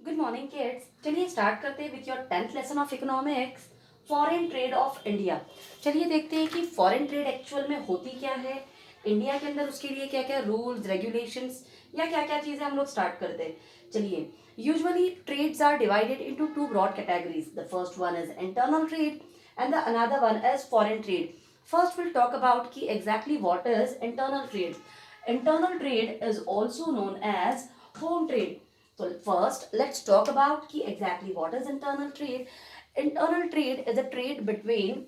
Good morning kids. चलिए start करते हैं with your 10th lesson of economics, foreign trade off India. चलिए देखते हैं कि फॉरेन ट्रेड एक्चुअल में होती क्या है, इंडिया के अंदर उसके लिए क्या क्या रूल्स रेगुलेशंस या क्या क्या चीज़ें हम लोग स्टार्ट करते हैं। चलिए, usually trades are divided into two broad categories. The first one is internal trade and the another one is foreign trade. First will talk about कि exactly what is internal trade. Internal trade is also known as home trade. So first, let's talk about key exactly what is internal trade. Internal trade is a trade between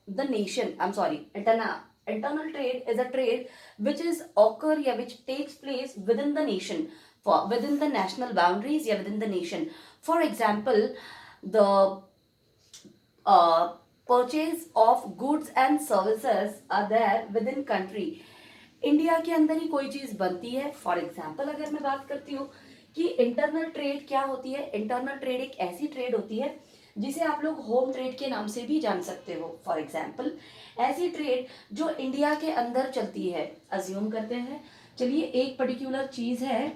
the nation. I'm sorry. Internal trade is a trade which is occur yeah, which takes place within the nation, for within the national boundaries yeah, within the nation. For example, the uh, purchase of goods and services are there within country. India के अंदर ही कोई चीज बनती है। For example अगर मैं बात करती हूँ कि इंटरनल ट्रेड क्या होती है, इंटरनल ट्रेड एक ऐसी ट्रेड होती है जिसे आप लोग होम ट्रेड के नाम से भी जान सकते हो। फॉर एग्जाम्पल ऐसी ट्रेड जो इंडिया के अंदर चलती है। अज्यूम करते हैं, चलिए एक पर्टिकुलर चीज है,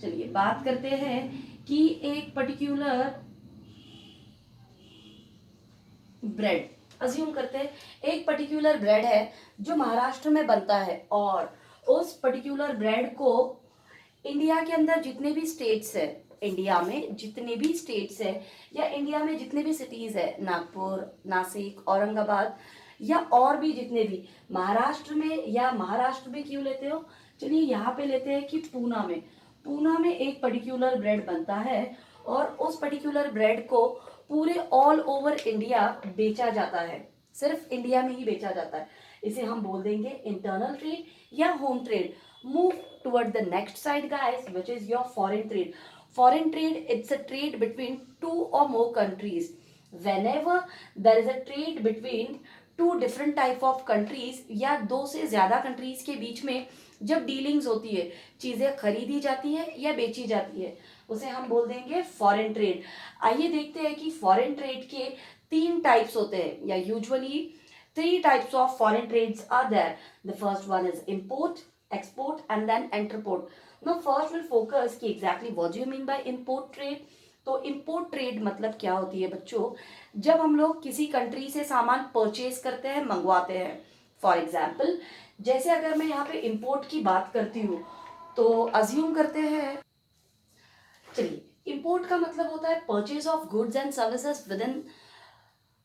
चलिए बात करते हैं कि एक पर्टिकुलर ब्रेड, अज्यूम करते हैं एक पर्टिकुलर ब्रेड है जो महाराष्ट्र में बनता है, और उस पर्टिकुलर ब्रेड को इंडिया के अंदर जितने भी स्टेट्स है, इंडिया में जितने भी स्टेट्स है या इंडिया में जितने भी सिटीज है, नागपुर, नासिक, औरंगाबाद या और भी जितने भी, महाराष्ट्र में या महाराष्ट्र में क्यों लेते हो, चलिए यहाँ पे लेते हैं कि पूना में एक पर्टिकुलर ब्रेड बनता है और उस पर्टिकुलर ब्रेड को पूरे ऑल ओवर इंडिया बेचा जाता है, सिर्फ इंडिया में ही बेचा जाता है। इसे हम बोल देंगे इंटरनल ट्रेड या home trade. Move toward the next side guys, which is your foreign trade. Foreign trade, it's a trade between two or more countries. Whenever there is a trade between two different type of countries या दो से ज्यादा countries के बीच में जब dealings होती है, चीजें खरीदी जाती है या बेची जाती है, उसे हम बोल देंगे फॉरेन ट्रेड। आइए देखते हैं कि फॉरेन ट्रेड के तीन टाइप्स होते हैं या usually three types of foreign trades are there. The first one is import, export and then interport. Now first we'll focus कि exactly what do you mean by import trade. तो import trade मतलब क्या होती है बच्चों, जब हम लोग किसी कंट्री से सामान परचेज करते हैं, मंगवाते हैं। फॉर एग्जाम्पल जैसे अगर मैं यहाँ पे import की बात करती हूँ तो अज्यूम करते हैं, चलिए import का मतलब होता है purchase of goods and services within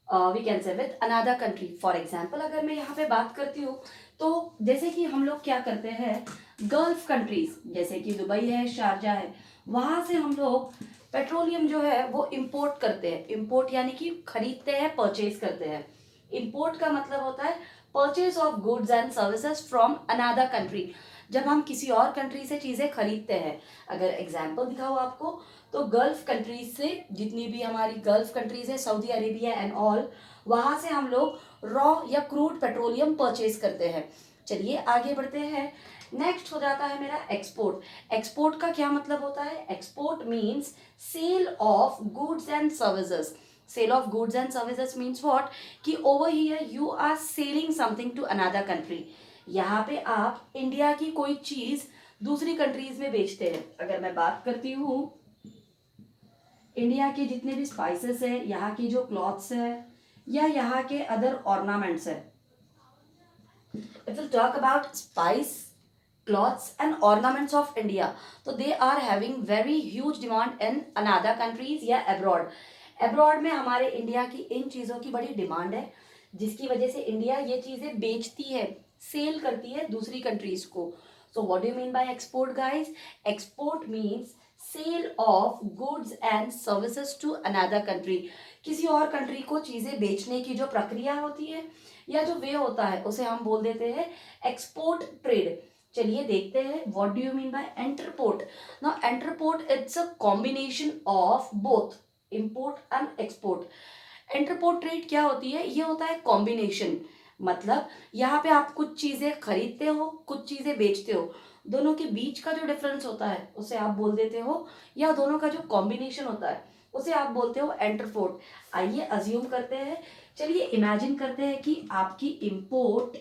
we can say with another country. For example अगर मैं यहाँ पे बात करती हूँ तो जैसे कि हम लोग क्या करते हैं, गल्फ कंट्रीज जैसे कि दुबई है, शारजा है, वहां से हम लोग पेट्रोलियम जो है वो इंपोर्ट करते हैं। इंपोर्ट यानी कि खरीदते हैं, परचेज करते हैं। इंपोर्ट का मतलब होता है purchase of goods and services from another country, जब हम किसी और कंट्री से चीजें खरीदते हैं। अगर एग्जाम्पल दिखाओ आपको तो गल्फ कंट्रीज से, जितनी भी हमारी गल्फ कंट्रीज है, सऊदी अरेबिया एंड ऑल, वहां से हम लोग रॉ या क्रूड पेट्रोलियम परचेज करते हैं। चलिए आगे बढ़ते हैं। नेक्स्ट हो जाता है मेरा एक्सपोर्ट। एक्सपोर्ट का क्या मतलब होता है, export means sale of goods and services. Sale of goods and services means what, कि over here you are selling something to another country. यहाँ पे आप इंडिया की कोई चीज दूसरी कंट्रीज में बेचते हैं। अगर मैं बात करती हूँ इंडिया के जितने भी स्पाइसेस है, यहाँ की जो क्लॉथ्स है या यहाँ के अदर ऑर्नामेंट्स है, if will talk about spice, clothes and ornaments of India, तो they are having very huge demand in another countries या अब्रॉड। अब्रॉड में हमारे इंडिया की इन चीज़ों की बड़ी डिमांड है, जिसकी वजह से इंडिया ये चीज़ें बेचती है, सेल करती है दूसरी कंट्रीज को। So what do you mean by export guys, export means sale of goods and services to another country. किसी और कंट्री को चीजें बेचने की जो प्रक्रिया होती है या जो वे होता है उसे हम बोल देते हैं एक्सपोर्ट ट्रेड। चलिए देखते हैं what do you mean by entrepot. Now entrepot it's a combination of both import and export. Entrepot trade क्या होती है, ये होता है कॉम्बिनेशन, मतलब यहाँ पे आप कुछ चीजें खरीदते हो, कुछ चीजें बेचते हो, दोनों के बीच का जो डिफरेंस होता है उसे आप बोल देते हो, या दोनों का जो कॉम्बिनेशन होता है उसे आप बोलते हो एंटरपोर्ट। आइए अज्यूम करते हैं, चलिए इमेजिन करते हैं कि आपकी इंपोर्ट,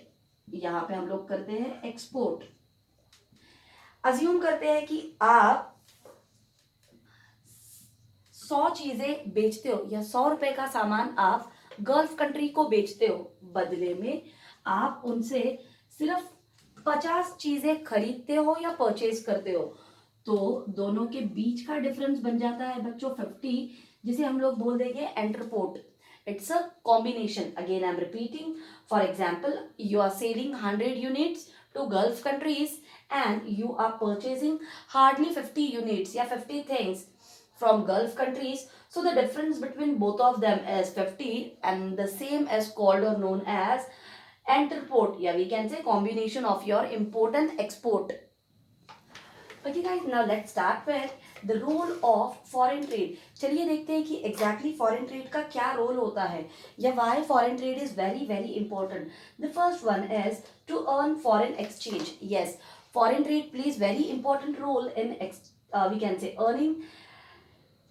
यहाँ पे हम लोग करते हैं एक्सपोर्ट। अज्यूम करते हैं कि आप 100 चीजें बेचते हो या 100 रुपए का सामान आप गल्फ कंट्री को बेचते हो, बदले में आप उनसे सिर्फ 50 चीजें खरीदते हो या परचेज करते हो, तो दोनों के बीच का डिफरेंस बन जाता है बच्चों 50, जिसे हम लोग बोल देंगे entrepot. It's a combination. Again I am repeating. For example, you are selling 100 units to Gulf countries and you are purchasing hardly 50 units या 50 things from Gulf countries. So the difference between both of them is 50 and the same is called or known as interport. Yeah, we can say combination of your import and export. Okay guys, now let's start with the role of foreign trade. चलिए देखते हैं कि exactly foreign trade का क्या role होता है या why foreign trade is very very important. The first one is to earn foreign exchange. Yes, foreign trade plays very important role in we can say earning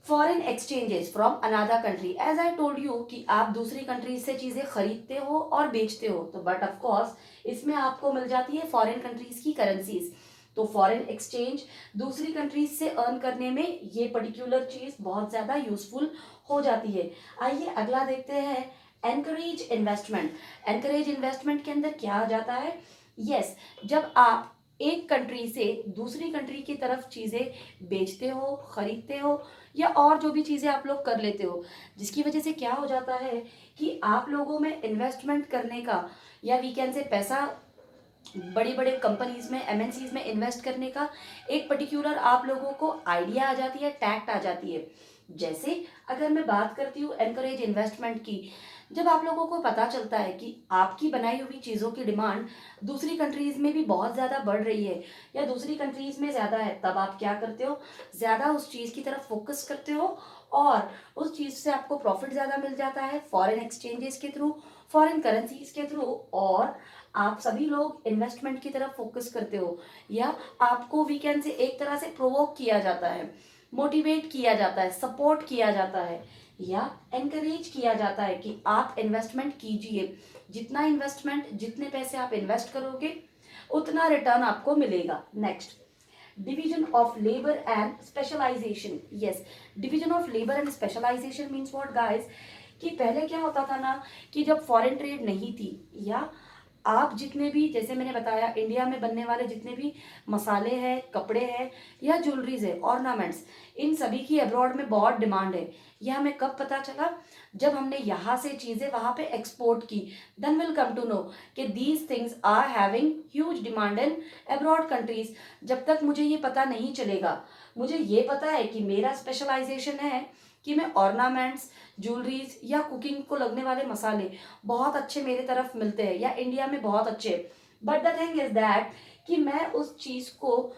foreign exchanges from another country. As I told you कि आप दूसरी countries से चीजें खरीदते हो और बेचते हो, तो बट ऑफ कोर्स इसमें आपको मिल जाती है फॉरेन कंट्रीज की करेंसीज. तो फॉरेन एक्सचेंज दूसरी कंट्रीज से अर्न करने में ये पर्टिकुलर चीज बहुत ज्यादा यूजफुल हो जाती है. आइए अगला देखते हैं, एनकरेज इन्वेस्टमेंट. एनकरेज इन्वेस्टमेंट के अंदर क्या आ जाता है? यस, जब आप एक कंट्री से दूसरी कंट्री की तरफ चीजें बेचते हो, खरीदते हो या और जो भी चीजें आप लोग कर लेते हो, जिसकी वजह से क्या हो जाता है कि आप लोगों में इन्वेस्टमेंट करने का या वी कैन से पैसा बड़ी बड़े कंपनीज में एमएनसीज में इन्वेस्ट करने का एक पर्टिकुलर आप लोगों को आइडिया आ जाती है, टैक्ट आ जाती है. जैसे अगर मैं बात करती हूँ एनकरेज इन्वेस्टमेंट की, जब आप लोगों को पता चलता है कि आपकी बनाई हुई चीज़ों की डिमांड दूसरी कंट्रीज में भी बहुत ज़्यादा बढ़ रही है या दूसरी कंट्रीज में ज़्यादा है, तब आप क्या करते हो, ज़्यादा उस चीज़ की तरफ फोकस करते हो और उस चीज़ से आपको प्रॉफिट ज़्यादा मिल जाता है फॉरेन एक्सचेंजेस के थ्रू, फॉरेन करेंसीज के थ्रू, और आप सभी लोग इन्वेस्टमेंट की तरफ फोकस करते हो या आपको वीकेंड से एक तरह से प्रोवोक किया जाता है, मोटिवेट किया जाता है, सपोर्ट किया जाता है या एनकरेज किया जाता है कि आप इन्वेस्टमेंट कीजिए. जितना इन्वेस्टमेंट, जितने पैसे आप इन्वेस्ट करोगे उतना रिटर्न आपको मिलेगा. Next, division of labour and specialisation. Yes, division of labour and specialisation means what guys, कि पहले क्या होता था ना कि जब फॉरेन ट्रेड नहीं थी या आप जितने भी, जैसे मैंने बताया, इंडिया में बनने वाले जितने भी मसाले हैं, कपड़े हैं या ज्वेलरीज है, ऑर्नामेंट्स, इन सभी की अब्रॉड में बहुत डिमांड है. यह हमें कब पता चला? जब हमने यहाँ से चीज़ें वहाँ पे एक्सपोर्ट की. Then will come to know कि these things are having huge demand in abroad countries. जब तक मुझे ये पता नहीं चलेगा, मुझे ये पता है कि मेरा स्पेशलाइजेशन है कि मैं ऑर्नामेंट्स, ज्वेलरीज या कुकिंग को लगने वाले मसाले बहुत अच्छे मेरे तरफ मिलते हैं या इंडिया में बहुत अच्छे, but the thing is that कि मैं उस चीज़ को,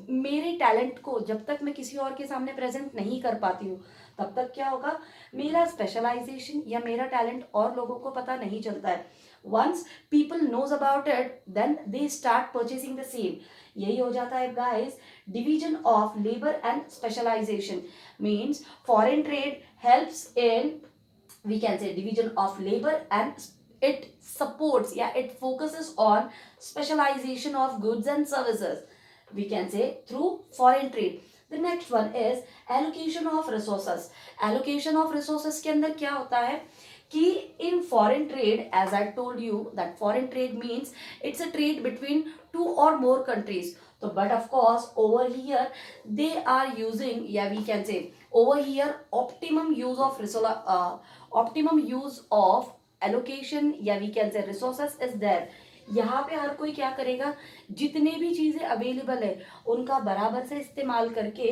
मेरे टैलेंट को जब तक मैं किसी और के सामने प्रेजेंट नहीं कर पाती हूँ, तब तक क्या होगा, मेरा स्पेशलाइजेशन या मेरा टैलेंट और लोगों को पता नहीं चलता है. Once people knows about it then they start purchasing the same. यही हो जाता है guys division of labour and specialisation. Means foreign trade helps in, we can say, division of labor and it supports, yeah, it focuses on specialization of goods and services, we can say, through foreign trade. The next one is allocation of resources. allocation of resources के अंदर क्या होता है कि in foreign trade, as I told you that foreign trade means it's a trade between two or more countries. So but of course over here they are using, yeah, we can say over here optimum use of optimum use of allocation या we can say resources is there. यहाँ पे हर कोई क्या करेगा, जितने भी चीजें available है उनका बराबर से इस्तेमाल करके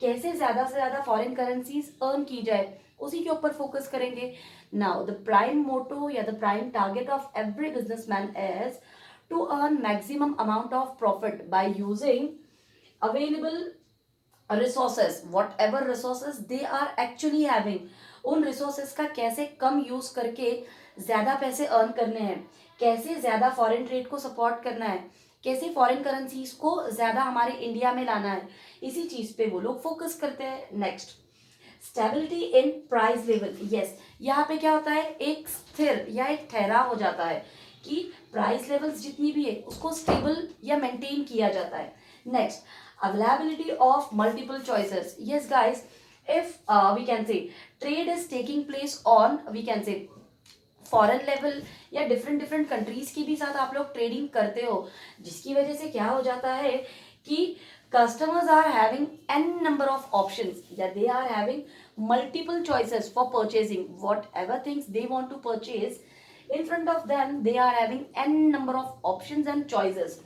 कैसे ज्यादा से ज्यादा फॉरेन करेंसीज अर्न की जाए, उसी के ऊपर फोकस करेंगे. नाउ द प्राइम मोटो या the prime target of every businessman is to earn maximum amount of profit by using available resources, whatever resources they are actually having. उन resources का कैसे कम यूज करके ज्यादा पैसे अर्न करने हैं, कैसे ज्यादा फॉरेन ट्रेड को सपोर्ट करना है, कैसे फॉरेन करेंसीज को ज्यादा हमारे इंडिया में लाना है, इसी चीज पे वो लोग फोकस करते हैं. Next, stability in price level. Yes, यहाँ पे क्या होता है, एक स्थिर या एक ठहराव हो जाता है कि प्राइस लेवल्स जितनी भी है उसको स्टेबल या मेंटेन किया जाता है. Next, availability of multiple choices. Yes guys, if we can say trade is taking place on, we can say, foreign level या डिफरेंट डिफरेंट कंट्रीज के भी साथ आप लोग ट्रेडिंग करते हो, जिसकी वजह से क्या हो जाता है कि customers are having an number of options या they are having multiple choices for purchasing whatever things they want to purchase in front of them, they are having an number of options and choices.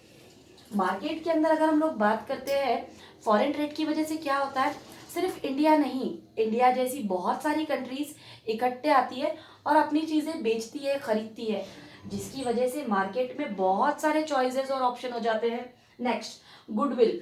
Market के अंदर अगर हम लोग बात करते हैं foreign trade की वजह से क्या होता है, सिर्फ इंडिया नहीं, इंडिया जैसी बहुत सारी कंट्रीज इकट्ठे आती है और अपनी चीजें बेचती है, खरीदती है, जिसकी वजह से मार्केट में बहुत सारे चॉइसेस और ऑप्शन हो जाते हैं. Next, goodwill.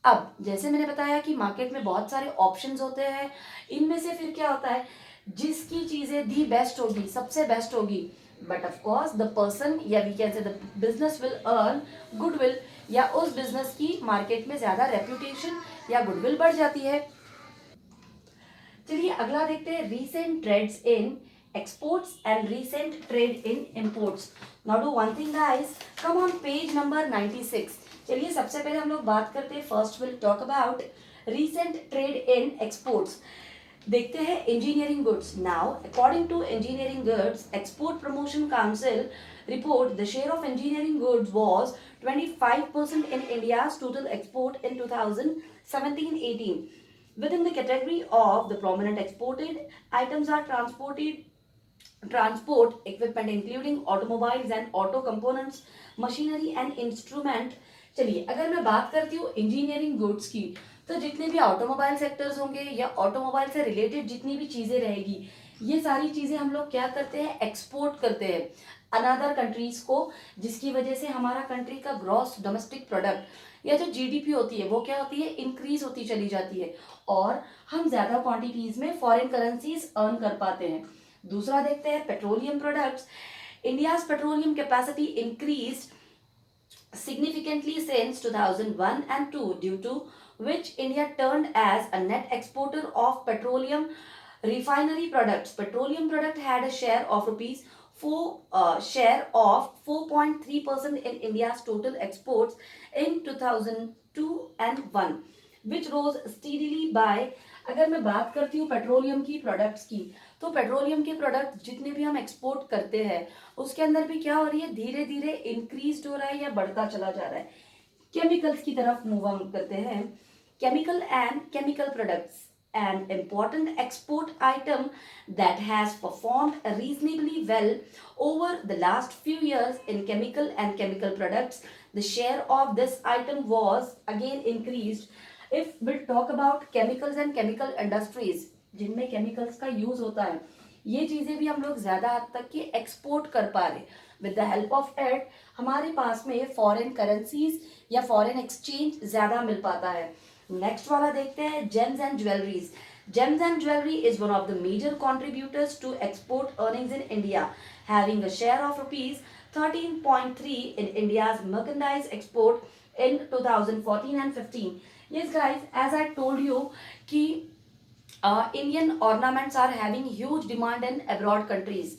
अब जैसे मैंने बताया कि मार्केट में बहुत सारे ऑप्शंस होते हैं, इनमें से फिर क्या होता है, जिसकी चीजें दी बेस्ट होगी, सबसे बेस्ट होगी, but of course the person या we can say the business will earn goodwill, या उस बिजनेस की मार्केट में ज्यादा रेपुटेशन या गुडविल बढ़ जाती है. चलिए अगला देखते हैं, recent trades in exports and recent trade in imports. Now do one thing guys, come on page number 96. चलिए सबसे पहले हम लोग बात करते हैं, first will talk about recent trade in exports. देखते हैं engineering goods. Now according to engineering goods export promotion council report, the share of engineering goods was 25% in India's total export in 2017-18. Within the category of the prominent exported items are transport equipment including automobiles and auto components, machinery and instrument. चलिए अगर मैं बात करती हूँ engineering goods की, तो जितने भी ऑटोमोबाइल सेक्टर्स होंगे या ऑटोमोबाइल से रिलेटेड जितनी भी चीजें रहेगी, ये सारी चीजें हम लोग क्या करते हैं, एक्सपोर्ट करते हैं अनदर कंट्रीज को, जिसकी वजह से हमारा कंट्री का ग्रॉस डोमेस्टिक प्रोडक्ट या जो जीडीपी होती है वो क्या होती है, इंक्रीज होती चली जाती है और हम ज्यादा क्वांटिटीज में फॉरेन करेंसीज अर्न कर पाते हैं. दूसरा देखते हैं petroleum products. India's petroleum capacity increase significantly since 2001 and 2, due to which India turned as a net exporter of petroleum refinery products. Petroleum product had a share of rupees 4.3% in India's total exports in 2002 and 1, which rose steadily by. अगर मैं बात करती हूँ petroleum की products की, तो petroleum के product जितने भी हम एक्सपोर्ट करते हैं उसके अंदर भी क्या हो रही है, धीरे धीरे इंक्रीज हो रहा है या बढ़ता चला जा रहा है. केमिकल्स की तरफ मूव ऑन करते हैं. Chemical and chemical products, an important export item that has performed reasonably well over the last few years in chemical and chemical products. The share of this item was again increased. If we'll talk about chemicals and chemical industries, जिनमें chemicals का use होता है, ये चीजें भी हम लोग ज्यादा हद तक की एक्सपोर्ट कर पा रहे. With the help of it हमारे पास में फॉरेन करेंसीज या फॉरेन एक्सचेंज ज्यादा मिल पाता है. नेक्स्ट वाला देखते हैं, James and jewelleries. Gems and jewelry is one of the major contributors to export earnings in India, having a share of rupees 13.3 in India's merchandise export in 2014 and 15. Yes guys, as I told you कि Indian ornaments are having huge demand in abroad countries.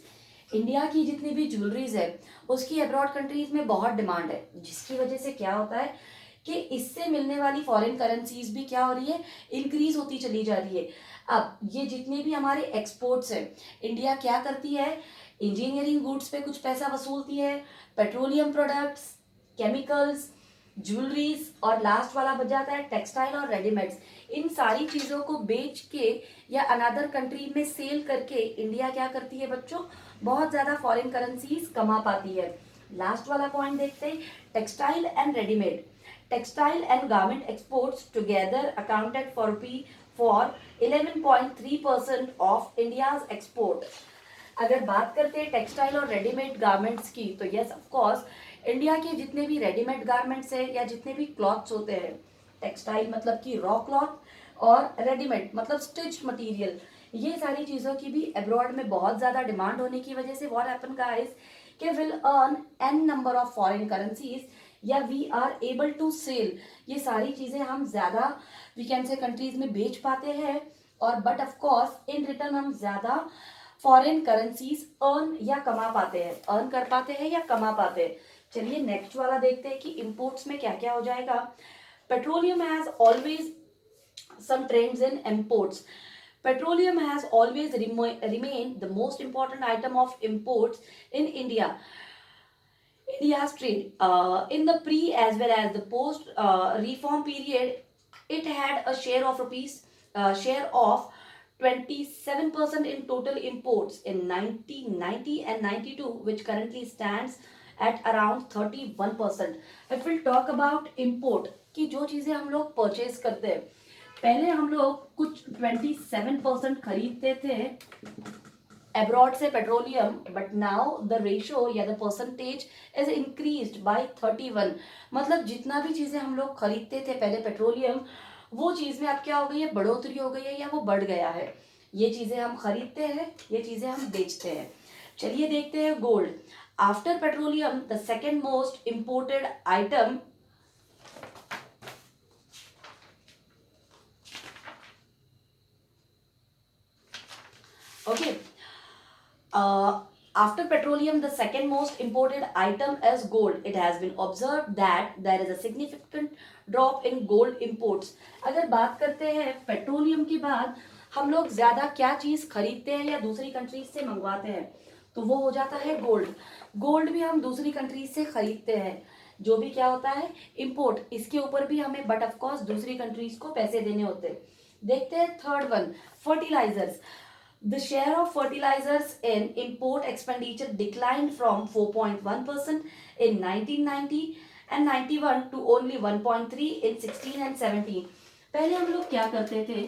India की जितनी भी jewelleries है उसकी abroad countries में बहुत demand है, जिसकी वजह से क्या होता है कि इससे मिलने वाली फॉरेन करेंसीज भी क्या हो रही है, इंक्रीज होती चली जा रही है. अब ये जितने भी हमारे एक्सपोर्ट्स हैं, इंडिया क्या करती है, इंजीनियरिंग गुड्स पे कुछ पैसा वसूलती है, पेट्रोलियम प्रोडक्ट्स, केमिकल्स, ज्वेलरीज और लास्ट वाला बच जाता है टेक्सटाइल और रेडीमेड्स. इन सारी चीज़ों को बेच के या अनदर कंट्री में सेल करके इंडिया क्या करती है बच्चों, बहुत ज़्यादा फॉरेन करेंसीज कमा पाती है. लास्ट वाला पॉइंट देखते हैं, textile and readymade. Textile and garment exports together accounted for 11.3% of India's export. अगर बात करते हैं टेक्सटाइल और रेडीमेड गारमेंट्स की, तो यस ऑफ कोर्स इंडिया के जितने भी रेडीमेड गारमेंट्स हैं या जितने भी क्लॉथ्स होते हैं, टेक्सटाइल मतलब कि रॉ क्लॉथ और रेडीमेड मतलब स्टिच्ड मटेरियल, ये सारी चीज़ों की भी अब्रॉड में बहुत ज़्यादा डिमांड होने की वजह से व्हाट हैपन गाइस कि will earn an number of foreign currencies या we are able to sell. ये सारी चीज़ें हम ज़्यादा वी कैन से कंट्रीज में बेच पाते हैं और but of course in return हम ज़्यादा फॉरेन करेंसीज अर्न या कमा पाते हैं, अर्न कर पाते हैं या कमा पाते हैं. चलिए नेक्स्ट वाला देखते हैं कि इंपोर्ट्स में क्या क्या हो जाएगा. Petroleum has always some trends in imports. Petroleum has always remained the most important item of imports in India. India's trade in the pre as well as the post reform period, it had a share of 27% in total imports in 1990 and 92, which currently stands at around 31%. If we'll talk about import कि जो चीज़ें हम लोग purchase करते हैं, पहले हम लोग कुछ 27% खरीदते थे abroad से petroleum, but now the ratio या the percentage is increased by 31। मतलब जितना भी चीज़ें हम लोग खरीदते थे पहले पेट्रोलियम, वो चीज़ में अब क्या हो गई है, बढ़ोतरी हो गई है या वो बढ़ गया है। ये चीज़ें हम खरीदते हैं, ये चीज़ें हम बेचते हैं। चलिए देखते हैं gold. After petroleum the second most imported item okay. After petroleum, the second most imported item is gold. It has been observed that there is a significant drop in gold imports. अगर बात करते हैं petroleum के बाद हम लोग ज्यादा क्या चीज खरीदते हैं या दूसरी कंट्रीज से मंगवाते हैं, तो वो हो जाता है गोल्ड। गोल्ड भी हम दूसरी कंट्रीज से खरीदते हैं, जो भी क्या होता है इंपोर्ट, इसके ऊपर भी हमें बट ऑफ कोर्स दूसरी कंट्रीज को पैसे देने होते हैं। देखते हैं third one, fertilisers. The share of fertilizers in import expenditure declined from 4.1% in 1990 and 91 to only 1.3 in 16 and 17। पहले हम लोग क्या करते थे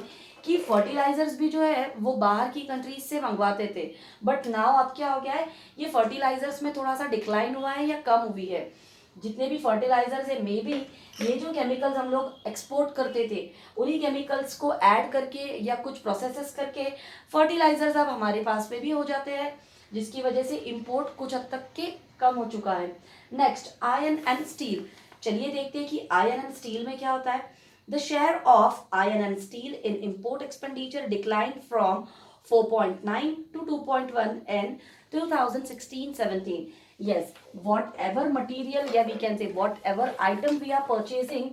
कि फर्टिलाइजर्स भी जो है वो बाहर की कंट्रीज से मंगवाते थे, बट नाउ अब क्या हो गया है, ये फर्टिलाइजर्स में थोड़ा सा डिक्लाइन हुआ है या कम हुई है। जितने भी फर्टिलाइजर्स है, मे बी ये जो केमिकल्स हम लोग एक्सपोर्ट करते थे, उन्हीं केमिकल्स को ऐड करके या कुछ प्रोसेसेस करके फर्टिलाइजर्स अब हमारे पास में भी हो जाते हैं, जिसकी वजह से इंपोर्ट कुछ हद तक के कम हो चुका है। Next, iron and steel. चलिए देखते हैं कि आयरन एंड स्टील में क्या होता है। The share of iron and steel in import expenditure decline from 4.9 to 2.1 in 2016-17। Yes, whatever material, yeah, we can say whatever item we are purchasing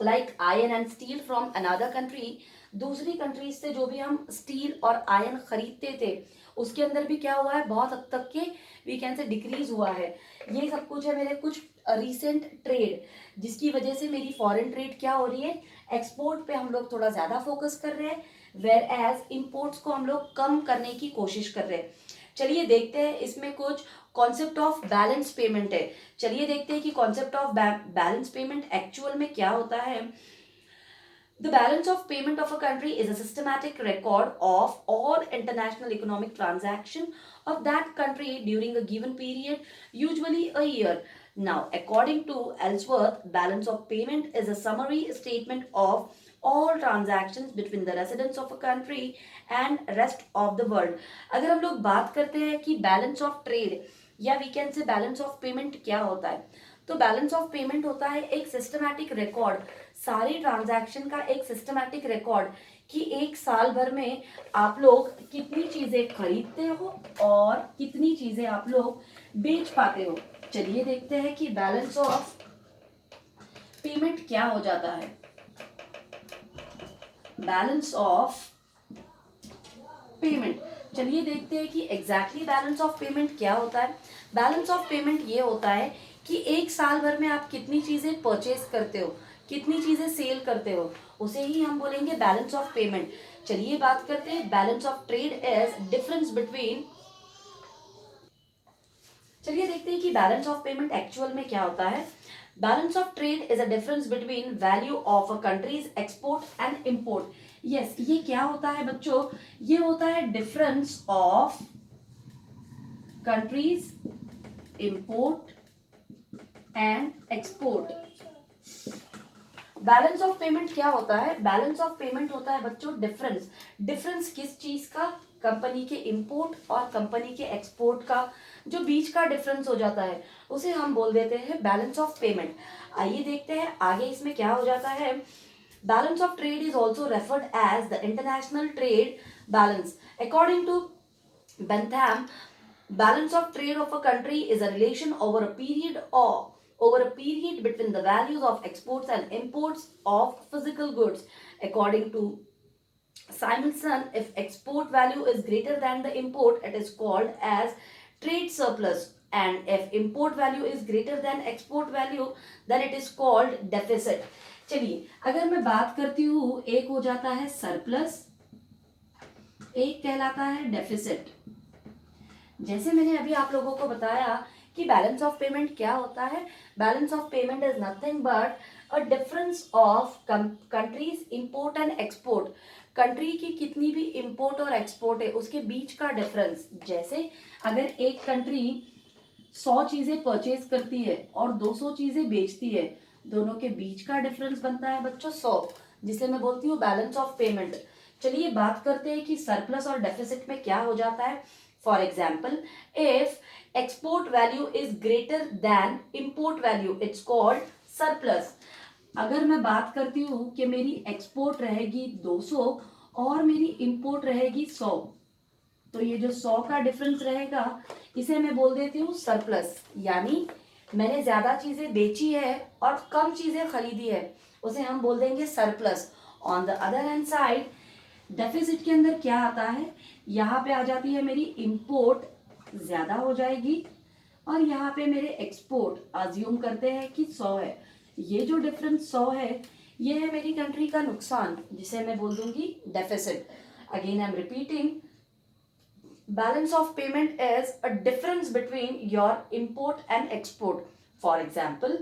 like iron and steel from another country, दूसरी countries से जो भी हम steel और iron खरीदते थे, उसके अंदर भी क्या हुआ है, बहुत हद तक के वी कैन से डिक्रीज हुआ है। ये सब कुछ है मेरे कुछ रिसेंट ट्रेड, जिसकी वजह से मेरी फॉरेन ट्रेड क्या हो रही है, एक्सपोर्ट पे हम लोग थोड़ा ज्यादा फोकस कर रहे हैं, वेयर एज इम्पोर्ट्स को हम लोग कम करने की कोशिश कर रहे हैं। चलिए देखते हैं, इसमें कुछ कॉन्सेप्ट ऑफ बैलेंस पेमेंट है। चलिए देखते हैं कि concept of balance payment actual में क्या होता है। The balance of payment of a country is a systematic record of all international economic transaction of that country during a given period, usually a year. Now, according to Ellsworth, balance of payment is a summary statement of all transactions between the residents of a country and rest of the world। अगर हम लोग बात करते हैं कि balance of trade या we can say balance of payment क्या होता है, तो बैलेंस ऑफ पेमेंट होता है एक सिस्टमैटिक रिकॉर्ड, सारे ट्रांजैक्शन का एक सिस्टमैटिक रिकॉर्ड कि एक साल भर में आप लोग कितनी चीजें खरीदते हो और कितनी चीजें आप लोग बेच पाते हो। चलिए देखते हैं कि बैलेंस ऑफ पेमेंट क्या हो जाता है। बैलेंस ऑफ पेमेंट, चलिए देखते हैं कि एग्जैक्टली बैलेंस ऑफ पेमेंट क्या होता है। बैलेंस ऑफ पेमेंट ये होता है कि एक साल भर में आप कितनी चीजें परचेज करते हो, कितनी चीजें सेल करते हो, उसे ही हम बोलेंगे बैलेंस ऑफ पेमेंट। चलिए बात करते हैं balance of trade is difference between. चलिए देखते हैं कि बैलेंस ऑफ पेमेंट एक्चुअल में क्या होता है। Balance of trade is a difference between value of a countries export and import. Yes, ये क्या होता है बच्चों, ये होता है difference of countries import and export. Balance of payment क्या होता है, बैलेंस ऑफ पेमेंट होता है बच्चों डिफरेंस। डिफरेंस किस चीज का, कंपनी के इंपोर्ट और कंपनी के एक्सपोर्ट का जो बीच का डिफरेंस हो जाता है, उसे हम बोल देते हैं बैलेंस ऑफ पेमेंट। आइए देखते हैं आगे इसमें क्या हो जाता है। Balance of trade is also referred as the international trade balance. According to Bentham, balance of trade of a country is a relation over a period of over a period between the values of exports and imports of physical goods. According to Simonson, if export value is greater than the import, it is called as trade surplus. And if import value is greater than export value, then it is called deficit. चलिए, अगर मैं बात करती हूँ, एक हो जाता है सरप्लस, एक कहलाता है डेफिसिट। जैसे मैंने अभी आप लोगों को बताया कि बैलेंस ऑफ पेमेंट क्या होता है। Balance of payment is nothing but a difference of countries import and export. Country की कितनी भी इंपोर्ट और एक्सपोर्ट है उसके बीच का डिफरेंस। जैसे अगर एक कंट्री 100 चीजें परचेज करती है और 200 चीजें बेचती है, दोनों के बीच का डिफरेंस बनता है बच्चों 100, जिसे मैं बोलती हूँ बैलेंस ऑफ पेमेंट। चलिए बात करते हैं कि सरप्लस और डेफिसिट में क्या हो जाता है। For example, if export value is greater than import value, it's called surplus. अगर मैं बात करती हूँ कि मेरी एक्सपोर्ट रहेगी 200 और मेरी इंपोर्ट रहेगी 100, तो ये जो 100 का डिफरेंस रहेगा इसे मैं बोल देती हूँ सरप्लस। यानी मैंने ज्यादा चीजें बेची है और कम चीजें खरीदी है, उसे हम बोल देंगे surplus. On the other hand side deficit के अंदर क्या आता है, यहाँ पे आ जाती है मेरी इंपोर्ट ज्यादा हो जाएगी और यहाँ पे मेरे एक्सपोर्ट अज्यूम करते हैं कि 100 है। ये जो डिफरेंस 100 है ये है मेरी कंट्री का नुकसान, जिसे मैं बोल दूंगी deficit. Again I am repeating, balance of payment is a difference between your import and export. For example,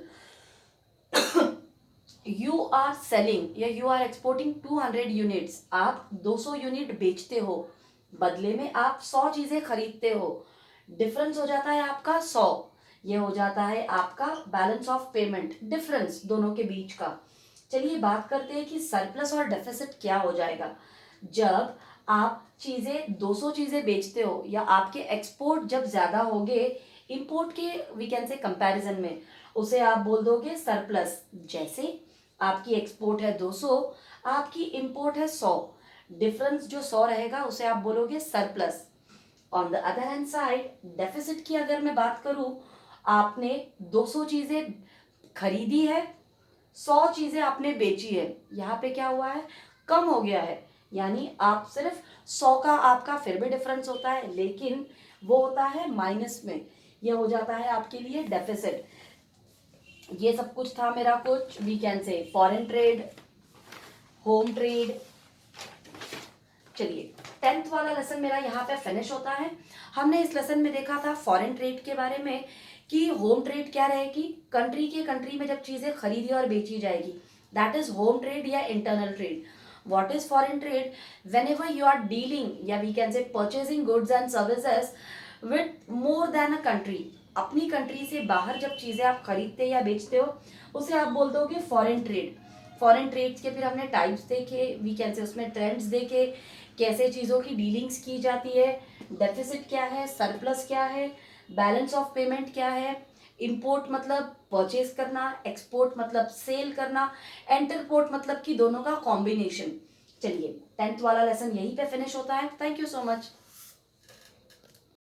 you are selling या you are exporting 200 units, आप 200 यूनिट बेचते हो, बदले में आप 100 चीजें खरीदते हो, डिफरेंस हो जाता है आपका 100। ये हो जाता है आपका बैलेंस ऑफ पेमेंट, डिफरेंस दोनों के बीच का। चलिए बात करते हैं कि सरप्लस और डेफिसिट क्या हो जाएगा। जब आप चीजें 200 चीजें बेचते हो या आपके एक्सपोर्ट जब ज्यादा होंगे इंपोर्ट के वी कैन से कंपैरिजन में, उसे आप बोल दोगे सरप्लस। जैसे आपकी एक्सपोर्ट है 200, आपकी इंपोर्ट है 100, डिफरेंस जो 100 रहेगा उसे आप बोलोगे surplus. On the other hand side deficit की अगर मैं बात करूं, आपने 200 चीजें खरीदी है, 100 चीजें आपने बेची है, यहाँ पे क्या हुआ है, कम हो गया है। यानी आप सिर्फ 100 का आपका फिर भी डिफरेंस होता है, लेकिन वो होता है माइनस में, ये हो जाता है आपके लिए डेफिसिट। ये सब कुछ था मेरा कुछ we can say foreign trade, home trade. चलिए 10th वाला लेसन मेरा यहाँ पे फिनिश होता है। हमने इस लेसन में देखा था फॉरेन ट्रेड के बारे में कि होम ट्रेड क्या रहेगी, कंट्री के कंट्री में जब चीजें खरीदी और बेची जाएगी, दैट इज होम ट्रेड या internal trade. What is foreign trade? Whenever you are dealing, या we can say purchasing goods and services with more than a country, अपनी कंट्री से बाहर जब चीजें आप खरीदते या बेचते हो, उसे आप बोल दोगे फॉरेन ट्रेड। फॉरेन ट्रेड्स के फिर हमने टाइप्स देखे, वी कैन से उसमें ट्रेंड्स देखे, कैसे चीजों की डीलिंग्स की जाती है, डेफिसिट क्या है, सरप्लस क्या है, बैलेंस ऑफ पेमेंट क्या है, इंपोर्ट मतलब परचेज करना, एक्सपोर्ट मतलब सेल करना, एंटरपोर्ट मतलब कि दोनों का कॉम्बिनेशन। चलिए 10th वाला लेसन यहीं पे फिनिश होता है। Thank you so much.